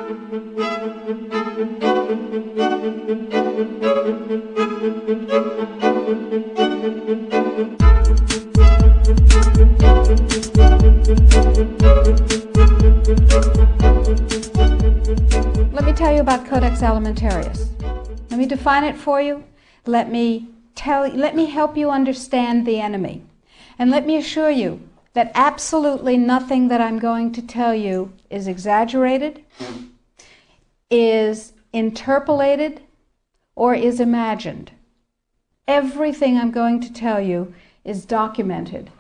Let me tell you about Codex Alimentarius. Let me define it for you. Let me help you understand the enemy. And let me assure you that absolutely nothing that I'm going to tell you is exaggerated, is interpolated, or is imagined. Everything I'm going to tell you is documented.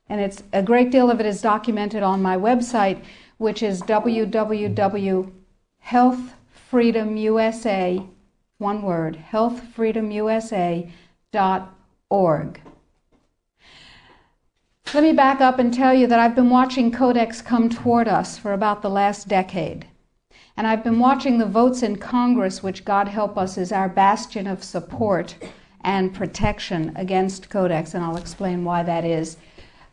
And a great deal of it is documented on my website, which is www.healthfreedomusa, one word, healthfreedomusa.org. Let me back up and tell you that I've been watching Codex come toward us for about the last decade. And I've been watching the votes in Congress, which, God help us, is our bastion of support and protection against Codex, and I'll explain why that is.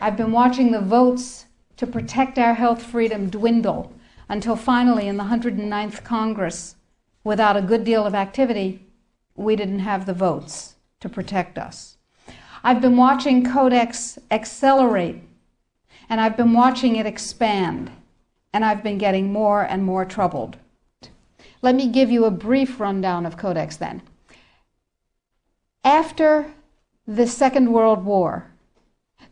I've been watching the votes to protect our health freedom dwindle until finally in the 109th Congress, without a good deal of activity, we didn't have the votes to protect us. I've been watching Codex accelerate, and I've been watching it expand, and I've been getting more and more troubled. Let me give you a brief rundown of Codex then. After the Second World War,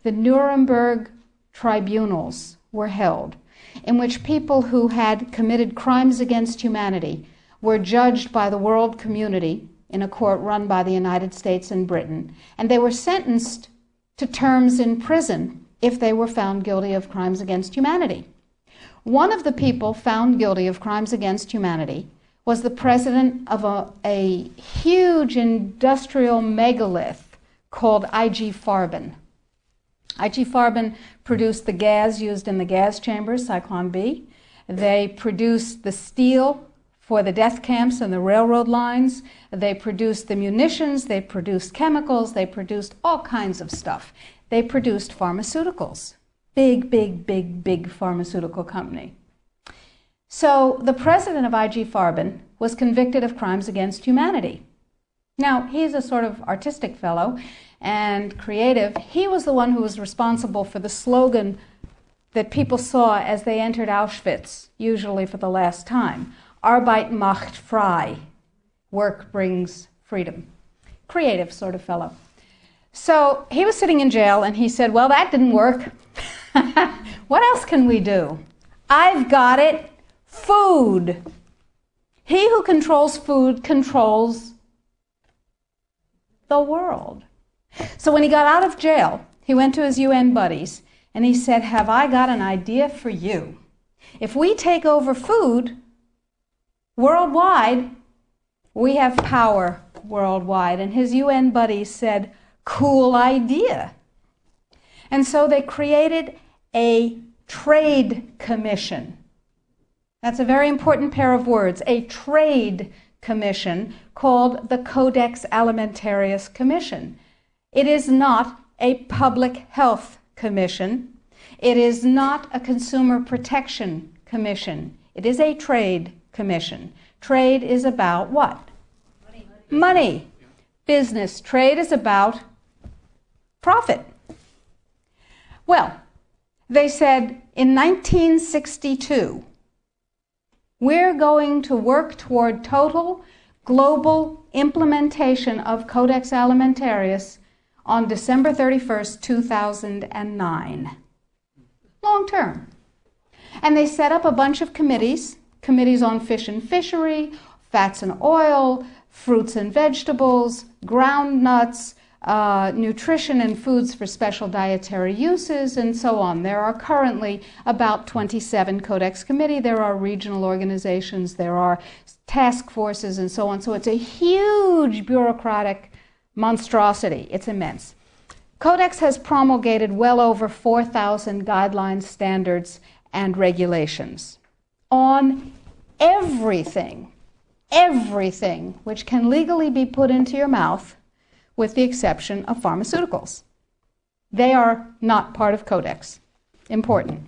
the Nuremberg tribunals were held, in which people who had committed crimes against humanity were judged by the world community in a court run by the United States and Britain, and they were sentenced to terms in prison if they were found guilty of crimes against humanity. One of the people found guilty of crimes against humanity was the president of a huge industrial megalith called IG Farben. IG Farben produced the gas used in the gas chambers, Cyclone B. They produced the steel for the death camps and the railroad lines. They produced the munitions, they produced chemicals, they produced all kinds of stuff. They produced pharmaceuticals. Big pharmaceutical company. So the president of IG Farben was convicted of crimes against humanity. Now, he's a sort of artistic fellow and creative. He was the one who was responsible for the slogan that people saw as they entered Auschwitz, usually for the last time. Arbeit macht frei. Work brings freedom. Creative sort of fellow. So he was sitting in jail and he said, well, that didn't work. What else can we do? I've got it. Food. He who controls food controls the world. So when he got out of jail, he went to his UN buddies and he said, have I got an idea for you? If we take over food worldwide, we have power worldwide. And his UN buddies said, cool idea. And so they created a trade commission. That's a very important pair of words, a trade commission called the Codex Alimentarius Commission. It is not a public health commission. It is not a consumer protection commission. It is a trade commission. Trade is about what? Money. Business. Trade is about profit. Well, they said in 1962, we're going to work toward total global implementation of Codex Alimentarius on December 31st, 2009. Long term. And they set up a bunch of committees on fish and fishery, fats and oil, fruits and vegetables, ground nuts, nutrition and foods for special dietary uses, and so on. There are currently about 27 Codex committee. There are regional organizations, there are task forces, and so on. So it's a huge bureaucratic monstrosity. It's immense. Codex has promulgated well over 4,000 guidelines, standards, and regulations on everything which can legally be put into your mouth, with the exception of pharmaceuticals. They are not part of Codex. Important.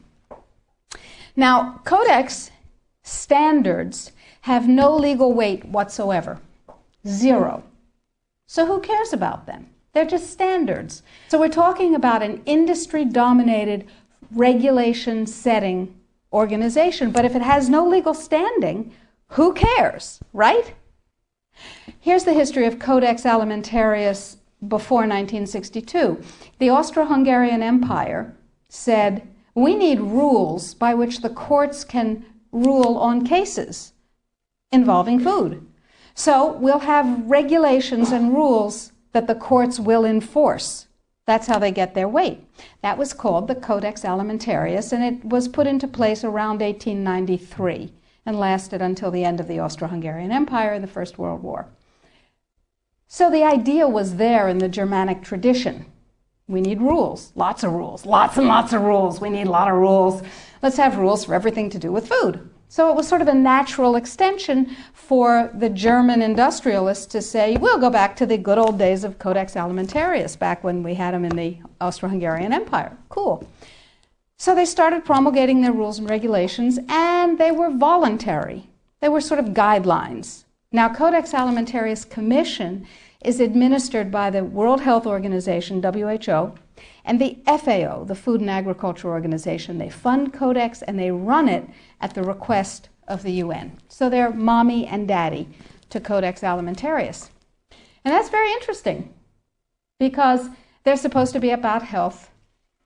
Now, Codex standards have no legal weight whatsoever. Zero. So who cares about them? They're just standards. So we're talking about an industry-dominated, regulation-setting organization, but if it has no legal standing, who cares, right? Here's the history of Codex Alimentarius before 1962. The Austro-Hungarian Empire said, we need rules by which the courts can rule on cases involving food. So we'll have regulations and rules that the courts will enforce. That's how they get their weight. That was called the Codex Alimentarius, and it was put into place around 1893 and lasted until the end of the Austro-Hungarian Empire in the First World War. So the idea was there in the Germanic tradition. We need rules, lots of rules, lots and lots of rules. We need a lot of rules. Let's have rules for everything to do with food. So it was sort of a natural extension for the German industrialists to say, we'll go back to the good old days of Codex Alimentarius, back when we had them in the Austro-Hungarian Empire. Cool. So they started promulgating their rules and regulations, and they were voluntary. They were sort of guidelines. Now, Codex Alimentarius Commission is administered by the World Health Organization, WHO, and the FAO, the Food and Agriculture Organization. They fund Codex and they run it at the request of the UN. So they're mommy and daddy to Codex Alimentarius. And that's very interesting because they're supposed to be about health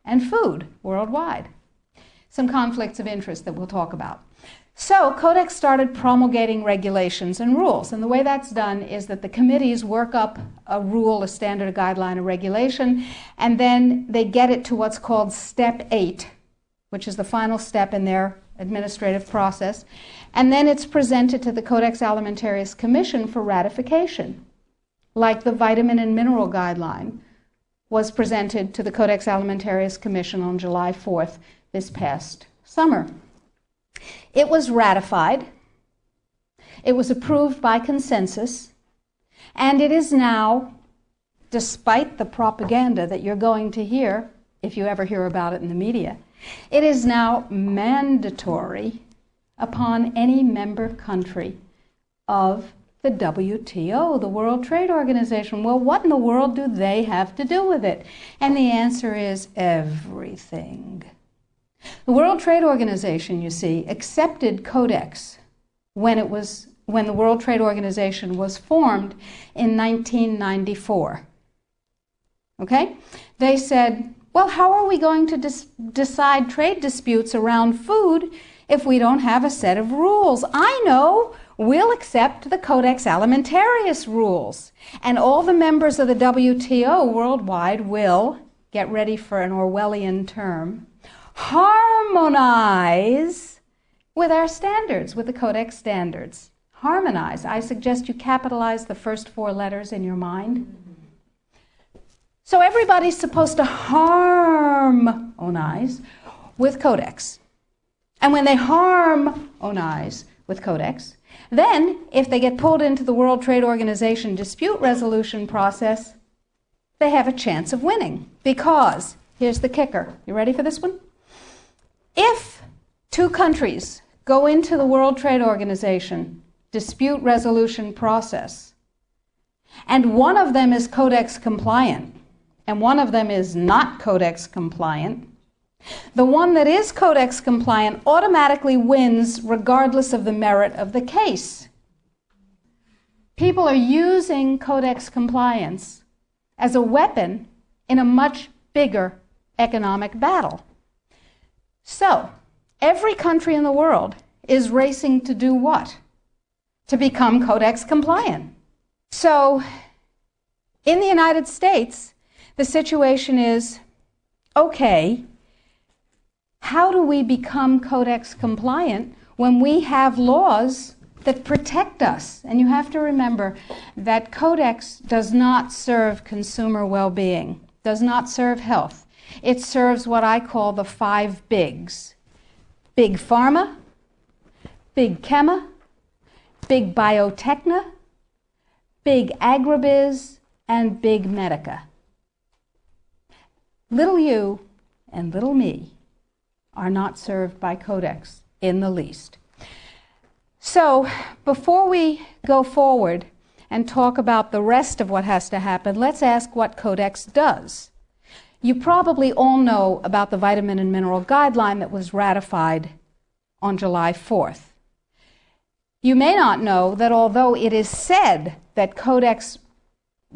and food worldwide. Some conflicts of interest that we'll talk about. So Codex started promulgating regulations and rules, and the way that's done is that the committees work up a rule, a standard, a guideline, a regulation, and then they get it to what's called Step 8, which is the final step in their administrative process, and then it's presented to the Codex Alimentarius Commission for ratification, like the vitamin and mineral guideline was presented to the Codex Alimentarius Commission on July 4th this past summer. It was ratified, it was approved by consensus, and it is now, despite the propaganda that you're going to hear, if you ever hear about it in the media, it is now mandatory upon any member country of the WTO, the World Trade Organization. Well, what in the world do they have to do with it? And the answer is everything. The World Trade Organization, you see, accepted Codex when the World Trade Organization was formed in 1994. Okay? They said, well, how are we going to decide trade disputes around food if we don't have a set of rules? I know, we'll accept the Codex Alimentarius rules. And all the members of the WTO worldwide will, get ready for an Orwellian term, harmonize with our standards, with the Codex standards. Harmonize. I suggest you capitalize the first 4 letters in your mind. So everybody's supposed to harmonize with Codex. And when they harmonize with Codex, then if they get pulled into the World Trade Organization dispute resolution process, they have a chance of winning. Because, here's the kicker. You ready for this one? If 2 countries go into the World Trade Organization dispute resolution process, and one of them is Codex compliant, and one of them is not Codex compliant, the one that is Codex compliant automatically wins regardless of the merit of the case. People are using Codex compliance as a weapon in a much bigger economic battle. So, every country in the world is racing to do what? To become Codex compliant. So, in the United States, the situation is, okay, how do we become Codex compliant when we have laws that protect us? And you have to remember that Codex does not serve consumer well-being, does not serve health. It serves what I call the 5 bigs. Big pharma, big chema, big biotechna, big agribiz, and big medica. Little you and little me are not served by Codex in the least. So before we go forward and talk about the rest of what has to happen, let's ask what Codex does. You probably all know about the vitamin and mineral guideline that was ratified on July 4th. You may not know that although it is said that Codex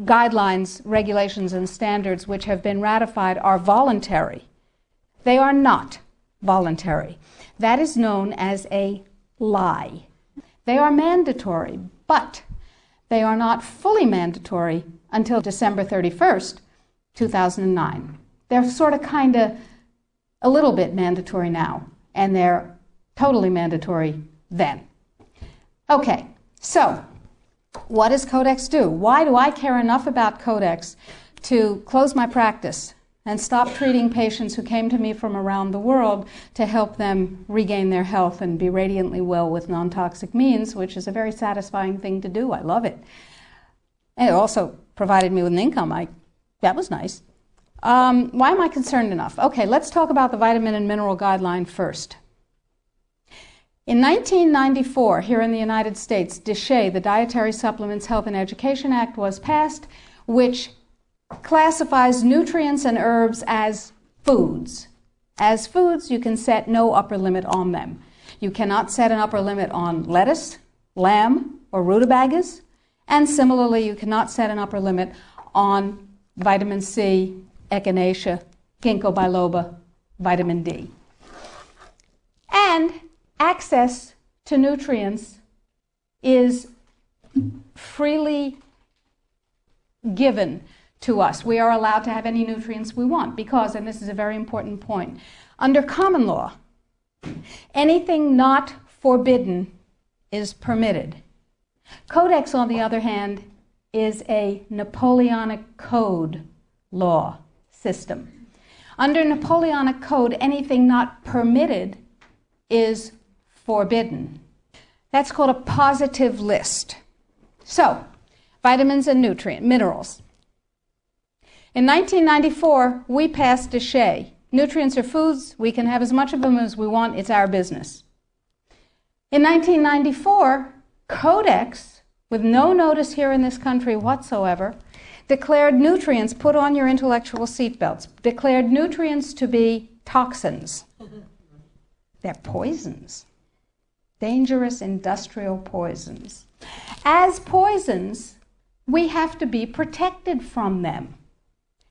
guidelines, regulations, and standards which have been ratified are voluntary, they are not voluntary. That is known as a lie. They are mandatory, but they are not fully mandatory until December 31st, 2009. They're sort of kind of a little bit mandatory now, and they're totally mandatory then. Okay, so what does Codex do? Why do I care enough about Codex to close my practice and stop treating patients who came to me from around the world to help them regain their health and be radiantly well with non-toxic means, which is a very satisfying thing to do. I love it. And it also provided me with an income. That was nice. Why am I concerned enough? Okay, let's talk about the vitamin and mineral guideline first. In 1994, here in the United States, DSHEA, the Dietary Supplements, Health and Education Act, was passed, which classifies nutrients and herbs as foods. As foods, you can set no upper limit on them. You cannot set an upper limit on lettuce, lamb, or rutabagas, and similarly, you cannot set an upper limit on vitamin C, echinacea, ginkgo biloba, vitamin D. And access to nutrients is freely given to us. We are allowed to have any nutrients we want because, and this is a very important point, under common law, anything not forbidden is permitted. Codex, on the other hand, is a Napoleonic Code law system. Under Napoleonic Code, anything not permitted is forbidden. That's called a positive list. So, vitamins and minerals. In 1994, we passed DSHEA. Nutrients are foods. We can have as much of them as we want. It's our business. In 1994, Codex, with no notice here in this country whatsoever, declared nutrients, put on your intellectual seatbelts, declared nutrients to be toxins. They're poisons. Dangerous industrial poisons. As poisons, we have to be protected from them.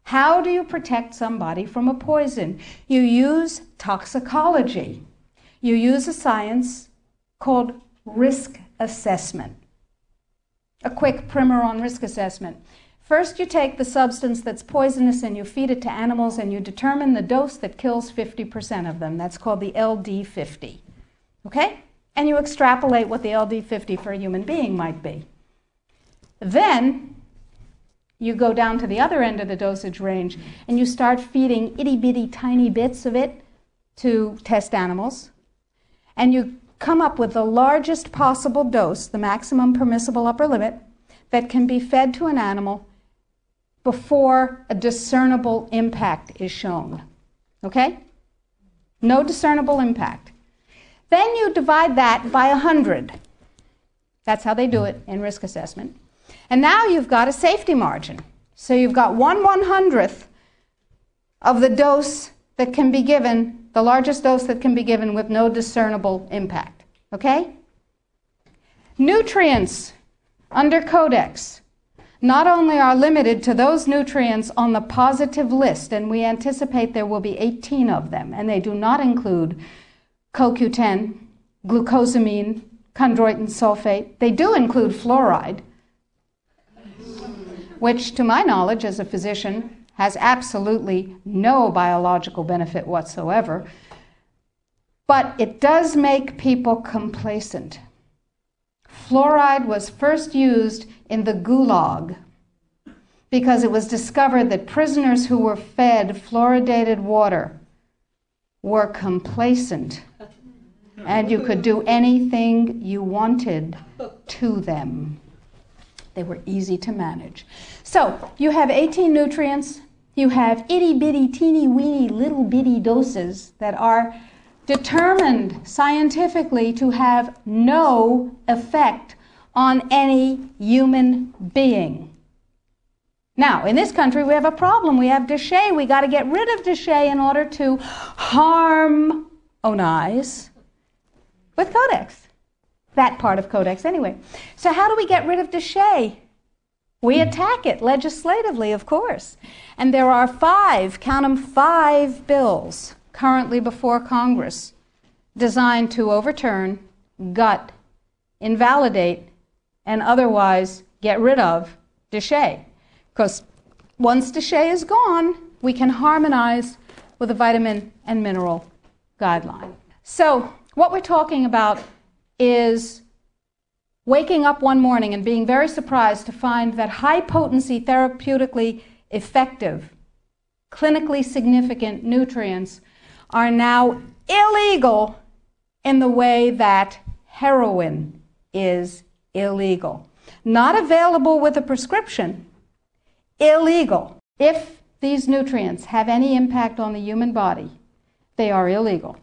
How do you protect somebody from a poison? You use toxicology. You use a science called risk assessment. A quick primer on risk assessment. First, you take the substance that's poisonous and you feed it to animals and you determine the dose that kills 50% of them. That's called the LD50. Okay? And you extrapolate what the LD50 for a human being might be. Then you go down to the other end of the dosage range and you start feeding itty-bitty tiny bits of it to test animals. And you come up with the largest possible dose, the maximum permissible upper limit, that can be fed to an animal before a discernible impact is shown. Okay? No discernible impact. Then you divide that by 100. That's how they do it in risk assessment. And now you've got a safety margin. So you've got 1/100th of the dose that can be given, the largest dose that can be given with no discernible impact. Okay? Nutrients under Codex not only are limited to those nutrients on the positive list, and we anticipate there will be 18 of them, and they do not include CoQ10, glucosamine, chondroitin sulfate. They do include fluoride, which, to my knowledge as a physician, has absolutely no biological benefit whatsoever. But it does make people complacent. Fluoride was first used in the Gulag because it was discovered that prisoners who were fed fluoridated water were complacent and you could do anything you wanted to them. They were easy to manage. So you have 18 nutrients. You have itty-bitty, teeny-weeny, little-bitty doses that are determined scientifically to have no effect on any human being. Now, in this country, we have a problem. We have déchets. We got to get rid of déchets in order to harmonize with Codex. That part of Codex, anyway. So how do we get rid of déchets? We attack it legislatively, of course. And there are 5, count them, 5 bills currently before Congress designed to overturn, gut, invalidate, and otherwise get rid of déchet. Because once déchet is gone, we can harmonize with a vitamin and mineral guideline. So what we're talking about is waking up one morning and being very surprised to find that high-potency, therapeutically effective, clinically significant nutrients are now illegal in the way that heroin is illegal. Not available with a prescription, illegal. If these nutrients have any impact on the human body, they are illegal.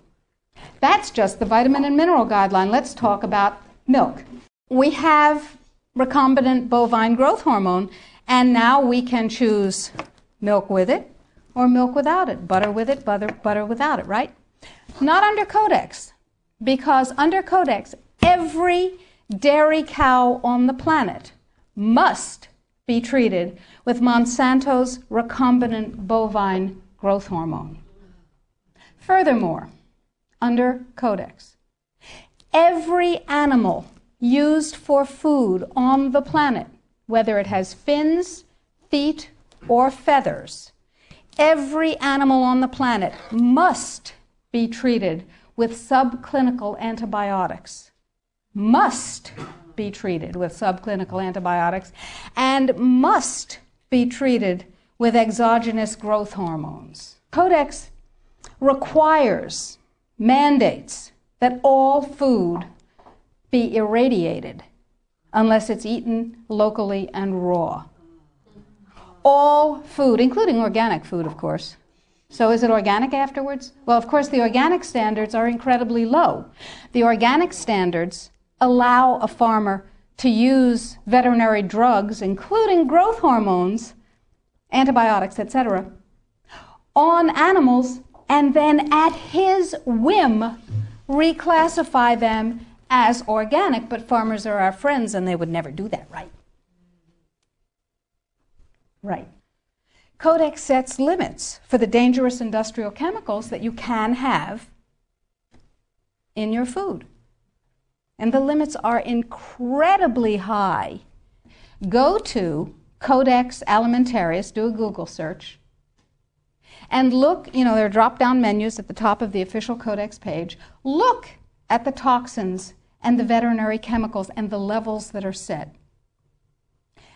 That's just the vitamin and mineral guideline. Let's talk about milk. We have recombinant bovine growth hormone, and now we can choose milk with it or milk without it, butter with it, butter without it, right? Not under Codex, because under Codex, every dairy cow on the planet must be treated with Monsanto's recombinant bovine growth hormone. Furthermore, under Codex, every animal used for food on the planet, whether it has fins, feet, or feathers, every animal on the planet must be treated with subclinical antibiotics. Must be treated with subclinical antibiotics and must be treated with exogenous growth hormones. Codex requires, mandates that all food be irradiated unless it's eaten locally and raw. All food, including organic food, of course. So is it organic afterwards? Well, of course, the organic standards are incredibly low. The organic standards allow a farmer to use veterinary drugs, including growth hormones, antibiotics, etc., on animals, and then at his whim reclassify them as organic. But farmers are our friends, and they would never do that, right? Right. Codex sets limits for the dangerous industrial chemicals that you can have in your food. And the limits are incredibly high. Go to Codex Alimentarius, do a Google search, and look, there are drop-down menus at the top of the official Codex page. Look at the toxins and the veterinary chemicals and the levels that are set.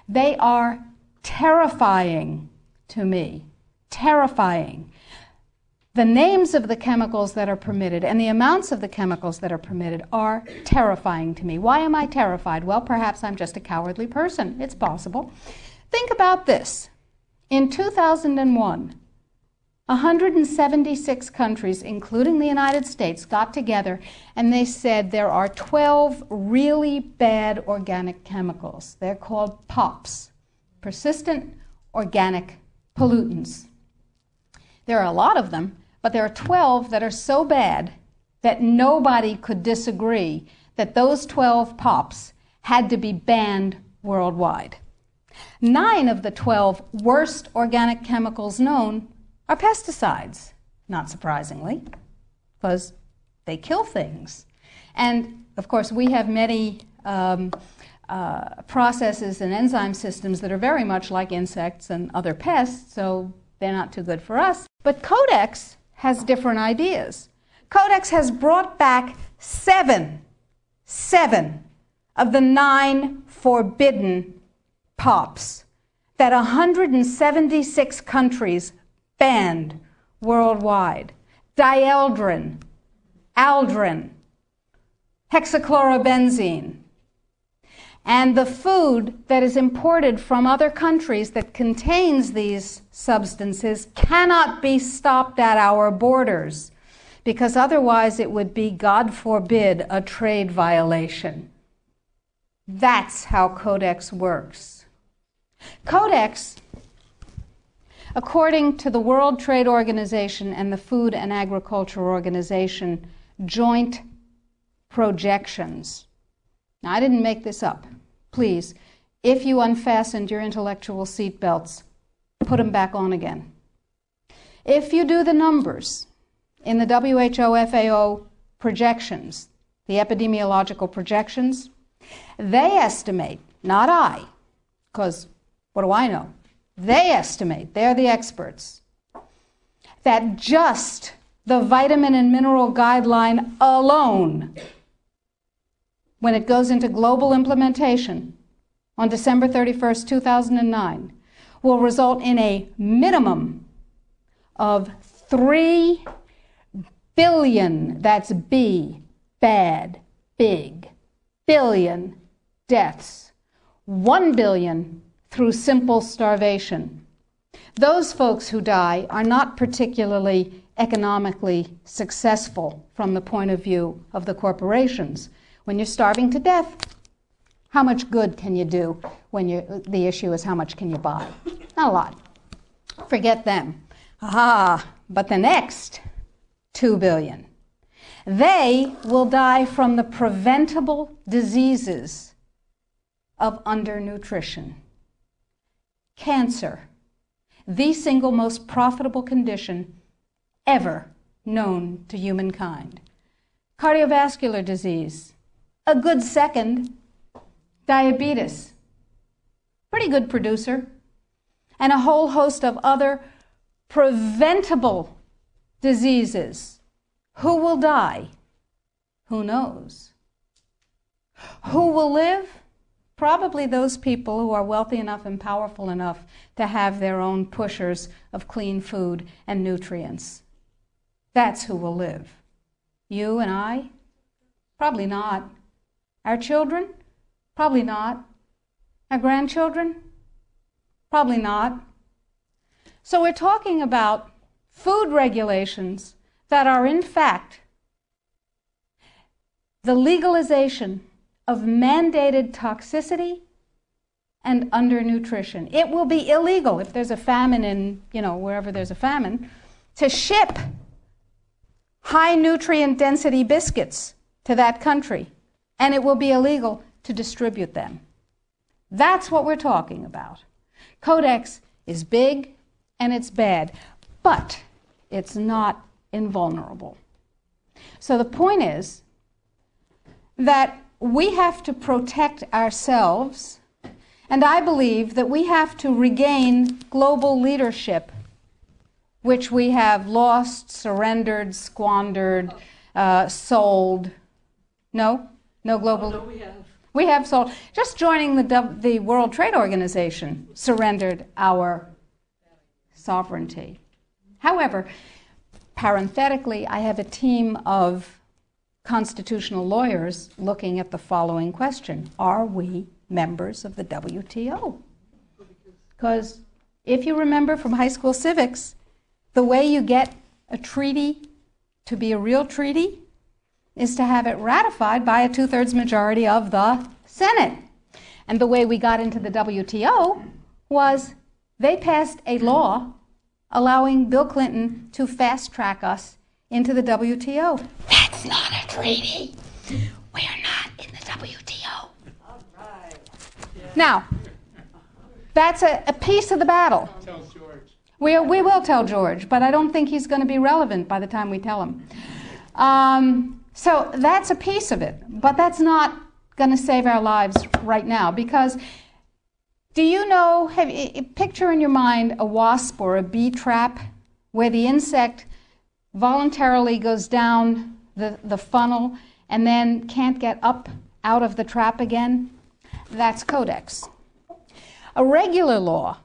They are terrifying to me, terrifying. The names of the chemicals that are permitted and the amounts of the chemicals that are permitted are terrifying to me. Why am I terrified? Well, perhaps I'm just a cowardly person. It's possible. Think about this. In 2001, 176 countries, including the United States, got together and they said there are 12 really bad organic chemicals. They're called POPs, persistent organic pollutants. There are a lot of them, but there are 12 that are so bad that nobody could disagree that those 12 POPs had to be banned worldwide. 9 of the 12 worst organic chemicals known are pesticides, not surprisingly, because they kill things. And, of course, we have many processes and enzyme systems that are very much like insects and other pests, so they're not too good for us. But Codex has different ideas. Codex has brought back 7 of the 9 forbidden POPs that 176 countries banned worldwide. Dieldrin, aldrin, hexachlorobenzene. And the food that is imported from other countries that contains these substances cannot be stopped at our borders because otherwise it would be, God forbid, a trade violation. That's how Codex works. Codex, according to the World Trade Organization and the Food and Agriculture Organization joint projections. Now, I didn't make this up. Please, if you unfastened your intellectual seatbelts, put them back on again. If you do the numbers in the WHO FAO projections, the epidemiological projections, they estimate, not I, because what do I know? They estimate, they're the experts, that just the vitamin and mineral guideline alone, when it goes into global implementation on December 31st, 2009, will result in a minimum of 3 billion, that's B, bad, big, billion deaths. 1 billion through simple starvation. Those folks who die are not particularly economically successful from the point of view of the corporations. When you're starving to death, how much good can you do when the issue is how much can you buy? Not a lot. Forget them. But the next 2 billion, they will die from the preventable diseases of undernutrition. Cancer, the single most profitable condition ever known to humankind. Cardiovascular disease, a good second. Diabetes, pretty good producer. And a whole host of other preventable diseases. Who will die? Who knows? Who will live? Probably those people who are wealthy enough and powerful enough to have their own pushers of clean food and nutrients. That's who will live. You and I? Probably not. Our children? Probably not. Our grandchildren? Probably not. So we're talking about food regulations that are in fact the legalization of mandated toxicity and undernutrition. It will be illegal if there's a famine in, wherever there's a famine, to ship high nutrient density biscuits to that country. And it will be illegal to distribute them. That's what we're talking about. Codex is big and it's bad, but it's not invulnerable. So the point is that we have to protect ourselves, and I believe that we have to regain global leadership, which we have lost, surrendered, squandered, sold. No global. No, we have. We have sold. Just joining the World Trade Organization surrendered our sovereignty. However, parenthetically, I have a team of constitutional lawyers looking at the following question. Are we members of the WTO? Because if you remember from high school civics, the way you get a treaty to be a real treaty is to have it ratified by a 2/3 majority of the Senate. And the way we got into the WTO was they passed a law allowing Bill Clinton to fast-track us into the WTO. That's not a treaty. We're not in the WTO. All right. Yeah. Now, that's a piece of the battle. Tell George. We will tell George, but I don't think he's going to be relevant by the time we tell him. So that's a piece of it, but that's not going to save our lives right now, because do you know, picture in your mind a wasp or a bee trap where the insect voluntarily goes down the funnel and then can't get up out of the trap again? That's Codex. A regular law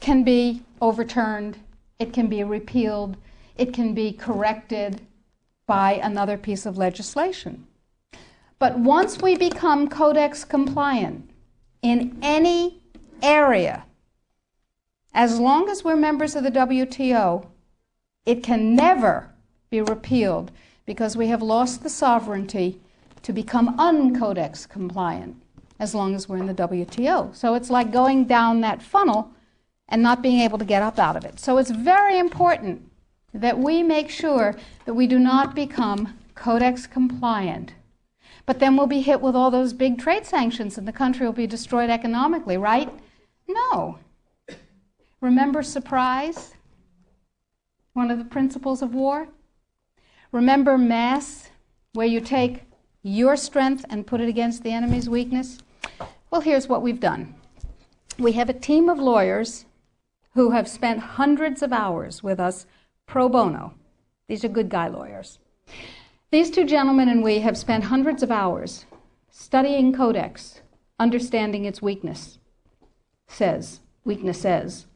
can be overturned, it can be repealed, it can be corrected by another piece of legislation. But once we become Codex compliant in any area, as long as we're members of the WTO, it can never be repealed because we have lost the sovereignty to become un-Codex compliant as long as we're in the WTO. So it's like going down that funnel and not being able to get up out of it. So it's very important that we make sure that we do not become Codex compliant. But then we'll be hit with all those big trade sanctions and the country will be destroyed economically, right? No. Remember surprise? One of the principles of war? Remember mass, where you take your strength and put it against the enemy's weakness? Well, here's what we've done. We have a team of lawyers who have spent hundreds of hours with us pro bono. These are good guy lawyers. These two gentlemen and we have spent hundreds of hours studying Codex, understanding its weaknesses, a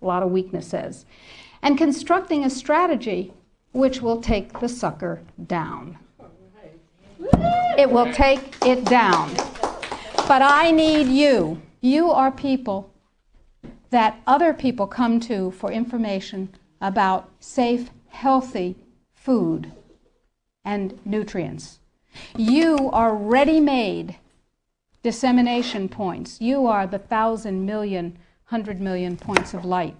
lot of weaknesses, and constructing a strategy which will take the sucker down. It will take it down. But I need you. You are people that other people come to for information about safe, healthy food and nutrients. You are ready-made dissemination points. You are the 1,000 million, 100 million points of light.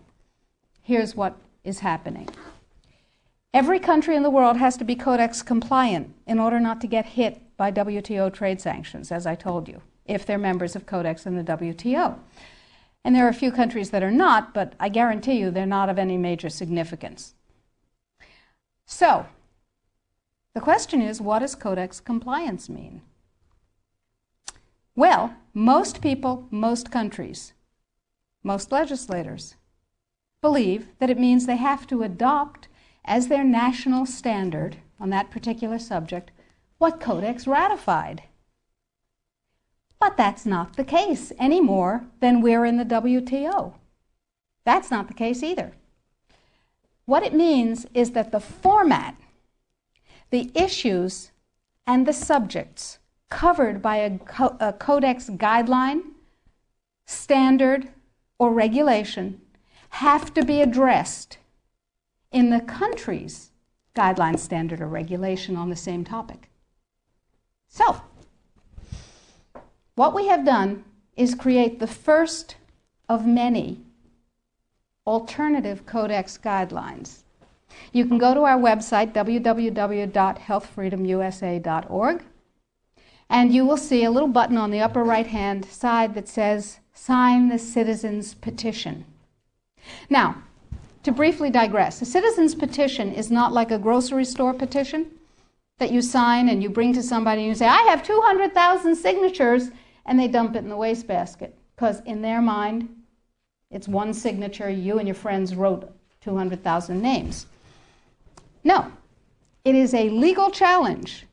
Here's what is happening. Every country in the world has to be Codex compliant in order not to get hit by WTO trade sanctions, as I told you, if they're members of Codex in the WTO. And there are a few countries that are not, but I guarantee you they're not of any major significance. So, the question is, what does Codex compliance mean? Well, most people, most countries, most legislators believe that it means they have to adopt as their national standard on that particular subject what Codex ratified. But that's not the case any more than we're in the WTO. That's not the case either. What it means is that the format, the issues, and the subjects covered by a Codex guideline, standard, or regulation have to be addressed in the country's guideline, standard, or regulation on the same topic. So, what we have done is create the first of many alternative Codex guidelines. You can go to our website, www.healthfreedomusa.org, and you will see a little button on the upper right-hand side that says, Sign the Citizens Petition. Now, to briefly digress, a citizen's petition is not like a grocery store petition that you sign and you bring to somebody and you say, I have 200,000 signatures, and they dump it in the wastebasket, because in their mind, it's one signature, you and your friends wrote 200,000 names. No, it is a legal challenge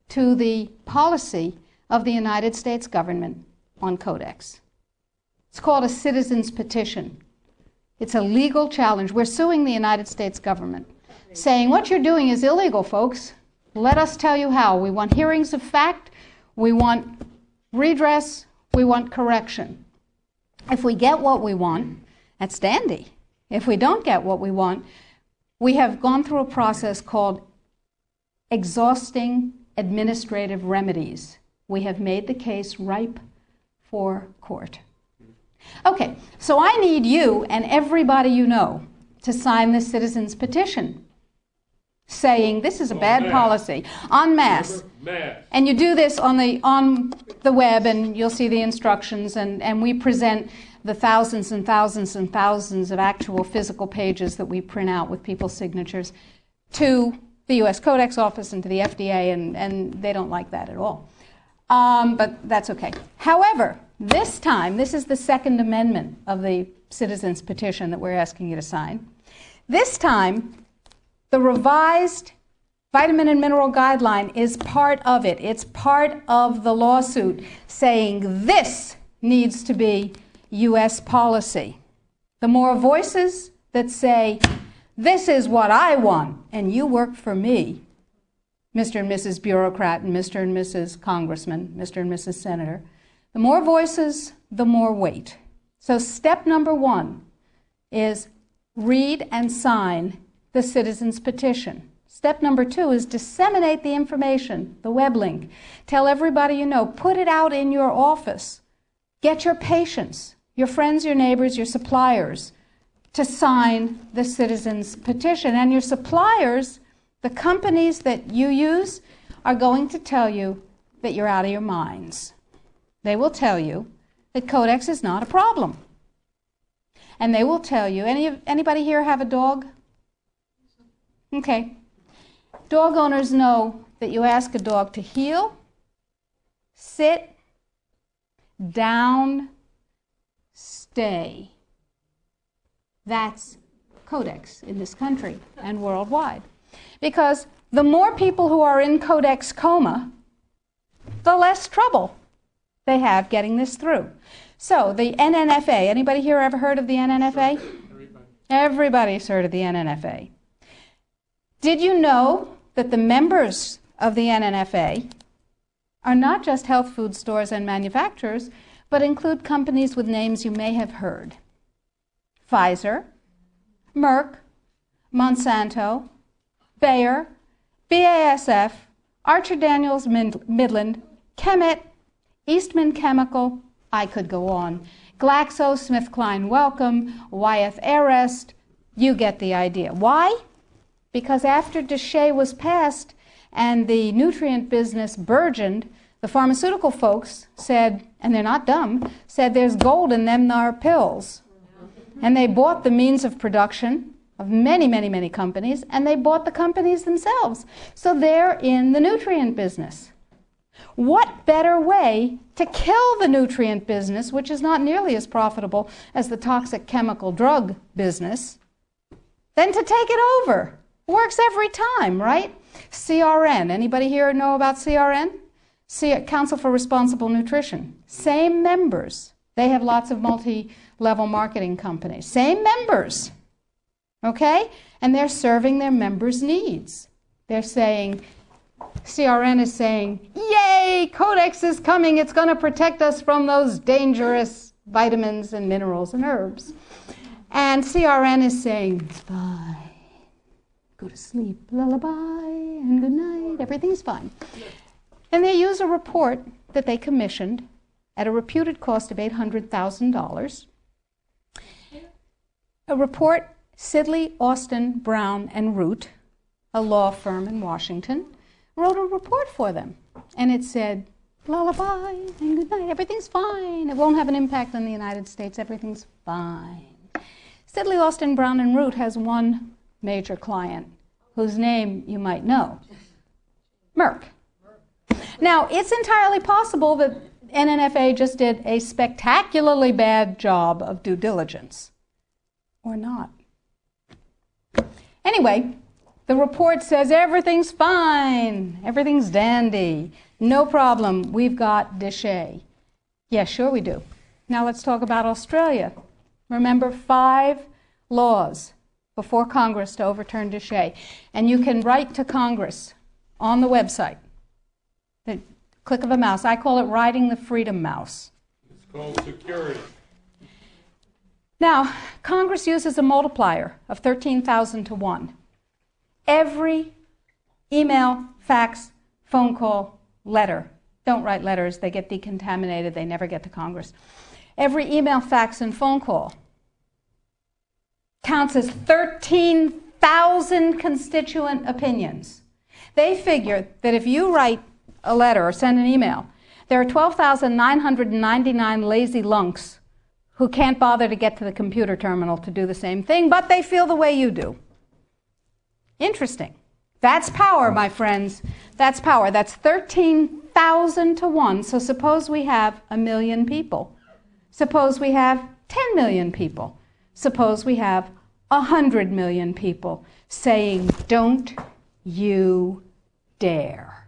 to the policy of the United States government on Codex. It's called a citizen's petition. It's a legal challenge. We're suing the United States government, saying what you're doing is illegal, folks. Let us tell you how. We want hearings of fact. We want redress. We want correction. If we get what we want, that's dandy. If we don't get what we want, we have gone through a process called exhausting administrative remedies. We have made the case ripe for court. Okay, so I need you and everybody you know to sign this citizen's petition saying this is a bad policy, en masse. And you do this on the web, and you'll see the instructions, and we present the thousands and thousands and thousands of actual physical pages that we print out with people's signatures to the U.S. Codex Office and to the FDA, and they don't like that at all. But that's okay. However, this time, this is the Second Amendment of the Citizens Petition that we're asking you to sign. This time, the revised Vitamin and Mineral Guideline is part of it. It's part of the lawsuit saying this needs to be U.S. policy. The more voices that say, this is what I want, and you work for me, Mr. and Mrs. Bureaucrat and Mr. and Mrs. Congressman, Mr. and Mrs. Senator, the more voices, the more weight. So step number one is read and sign the citizen's petition Step number 2 is disseminate the information, the web link. Tell everybody you know. Put it out in your office. Get your patients, your friends, your neighbors, your suppliers to sign the citizens' petition. And your suppliers, the companies that you use, are going to tell you that you're out of your minds. They will tell you that Codex is not a problem. And they will tell you, anybody here have a dog? Okay. Dog owners know that you ask a dog to heel, sit, down, stay. That's Codex in this country and worldwide. Because the more people who are in Codex coma, the less trouble they have getting this through. So the NNFA, anybody here ever heard of the NNFA? Everybody's heard of the NNFA. Did you know that the members of the NNFA are not just health food stores and manufacturers, but include companies with names you may have heard? Pfizer, Merck, Monsanto, Bayer, BASF, Archer Daniels Midland, Chemet, Eastman Chemical, I could go on, GlaxoSmithKline Wellcome, Wyeth Arrest, you get the idea. Why? Because after DSHEA was passed and the nutrient business burgeoned, the pharmaceutical folks said, and they're not dumb, said there's gold in them thar pills. And they bought the means of production of many, many, many companies, and they bought the companies themselves. So they're in the nutrient business. What better way to kill the nutrient business, which is not nearly as profitable as the toxic chemical drug business, than to take it over? Works every time, right? CRN. Anybody here know about CRN? Council for Responsible Nutrition. Same members. They have lots of multi-level marketing companies. Same members. Okay? And they're serving their members' needs. They're saying, CRN is saying, yay, Codex is coming. It's going to protect us from those dangerous vitamins and minerals and herbs. And CRN is saying, it's fine. Go to sleep, lullaby, and good night. Everything's fine. And they use a report that they commissioned at a reputed cost of $800,000. A report Sidley, Austin, Brown, and Root, a law firm in Washington, wrote a report for them. And it said, lullaby and good night. Everything's fine. It won't have an impact on the United States. Everything's fine. Sidley, Austin, Brown, and Root has one major client whose name you might know, Merck. Now, it's entirely possible that NNFA just did a spectacularly bad job of due diligence, or not. Anyway, the report says everything's fine, everything's dandy, no problem, we've got DSHEA. Yeah, sure we do. Now let's talk about Australia. Remember, 5 laws before Congress to overturn DSHEA. And you can write to Congress on the website. The click of a mouse. I call it riding the freedom mouse. It's called security. Now, Congress uses a multiplier of 13,000 to 1. Every email, fax, phone call, letter. Don't write letters. They get decontaminated. They never get to Congress. Every email, fax, and phone call counts as 13,000 constituent opinions. They figure that if you write a letter or send an email, there are 12,999 lazy lunks who can't bother to get to the computer terminal to do the same thing, but they feel the way you do. Interesting. That's power, my friends. That's power. That's 13,000 to 1. So suppose we have 1 million people. Suppose we have 10 million people. Suppose we have 100 million people saying, don't you dare.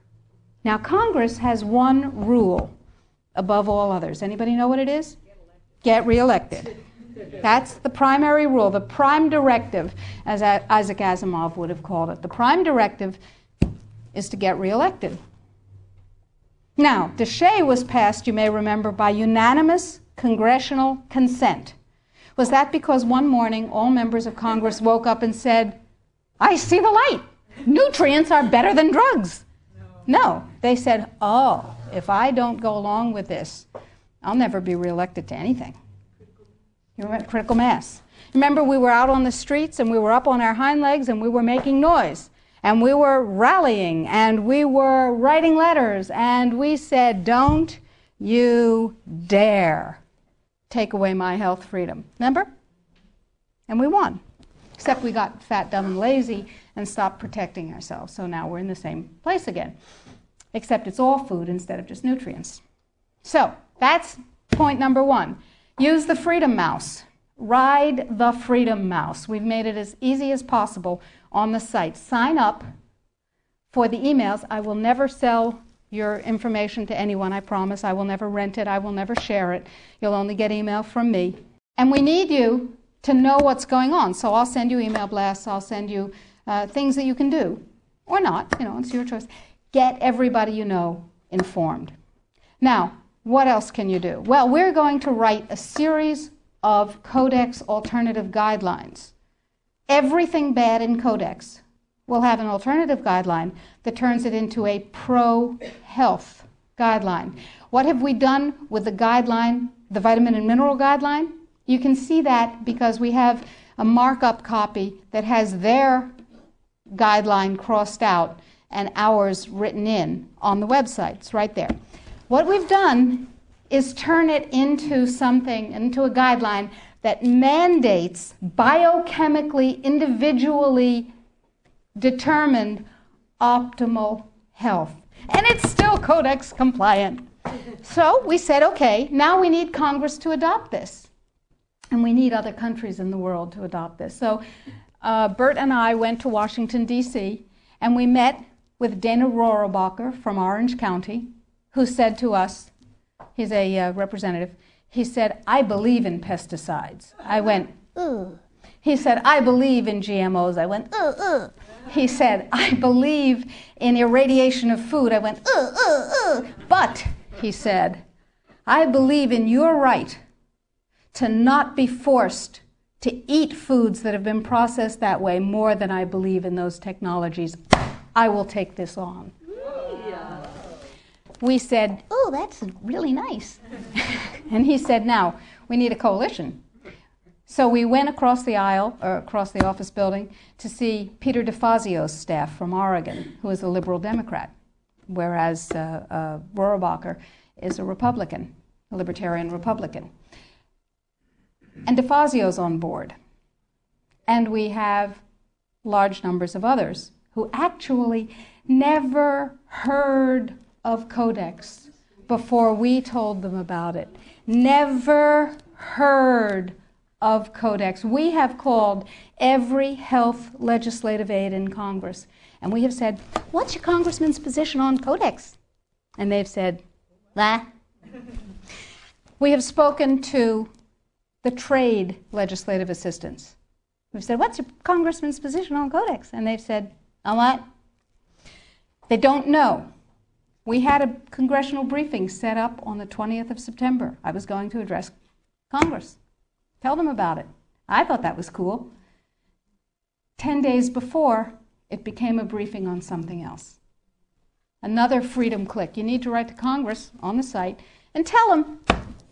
Now, Congress has one rule above all others. Anybody know what it is? Get reelected. That's the primary rule, the prime directive, as Isaac Asimov would have called it. The prime directive is to get reelected. Now, DSHEA was passed, you may remember, by unanimous congressional consent. Was that because one morning all members of Congress woke up and said, I see the light. nutrients are better than drugs. No, they said, oh, if I don't go along with this, I'll never be reelected to anything. You remember critical mass. Remember, we were out on the streets and we were up on our hind legs and we were making noise and we were rallying and we were writing letters and we said, don't you dare take away my health freedom. Remember? And we won. Except we got fat, dumb, and lazy and stopped protecting ourselves. So now we're in the same place again. Except it's all food instead of just nutrients. So that's point number one. Use the freedom mouse. Ride the freedom mouse. We've made it as easy as possible on the site. Sign up for the emails. I will never sell your information to anyone, I promise. I will never rent it. I will never share it. You'll only get email from me. And we need you to know what's going on. So I'll send you email blasts. I'll send you things that you can do. Or not. You know, it's your choice. Get everybody you know informed. Now, what else can you do? Well, we're going to write a series of Codex alternative guidelines. Everything bad in Codex will have an alternative guideline that turns it into a pro-health guideline. What have we done with the guideline, the vitamin and mineral guideline? You can see that because we have a markup copy that has their guideline crossed out and ours written in on the website. It's right there. What we've done is turn it into something, into a guideline that mandates biochemically, individually determined optimal health. And it's still Codex compliant. So we said, okay, now we need Congress to adopt this. And we need other countries in the world to adopt this. So Bert and I went to Washington, D.C., and we met with Dana Rohrabacher from Orange County, who said to us, he's a representative, he said, I believe in pesticides. I went, ugh. He said, I believe in GMOs. I went, ugh, ugh. He said, I believe in irradiation of food. I went, ugh, ugh, ugh. But, he said, I believe in your right to not be forced to eat foods that have been processed that way more than I believe in those technologies. I will take this on. We said, oh, that's really nice. And he said, now, we need a coalition. So we went across the aisle, or across the office building, to see Peter DeFazio's staff from Oregon, who is a liberal Democrat, whereas Rohrabacher is a Republican, a libertarian Republican. And DeFazio's on board. And we have large numbers of others who actually never heard of Codex before we told them about it. Never heard of Codex. We have called every health legislative aide in Congress, and we have said, what's your congressman's position on Codex? And they've said, bah. We have spoken to the trade legislative assistants. We've said, what's your congressman's position on Codex? And they've said, on what? They don't know. We had a congressional briefing set up on the 20th of September. I was going to address Congress. Tell them about it. I thought that was cool. 10 days before, it became a briefing on something else. Another freedom click. You need to write to Congress on the site and tell them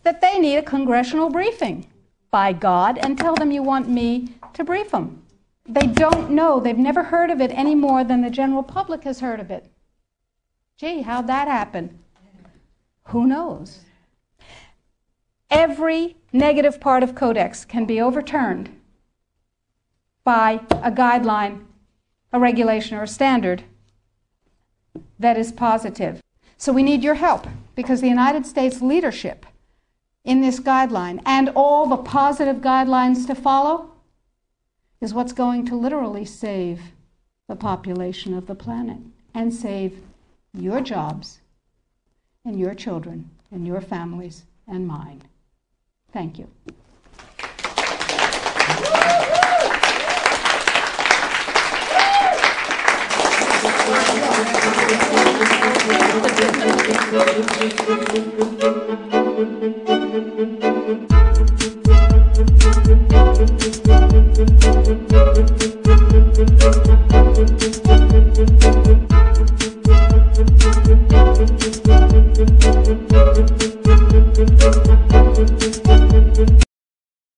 that they need a congressional briefing, by God, and tell them you want me to brief them. They don't know. They've never heard of it any more than the general public has heard of it. Gee, how'd that happen? Who knows? Every negative part of Codex can be overturned by a guideline, a regulation, or a standard that is positive. So we need your help, because the United States leadership in this guideline and all the positive guidelines to follow is what's going to literally save the population of the planet and save your jobs and your children and your families and mine. Thank you.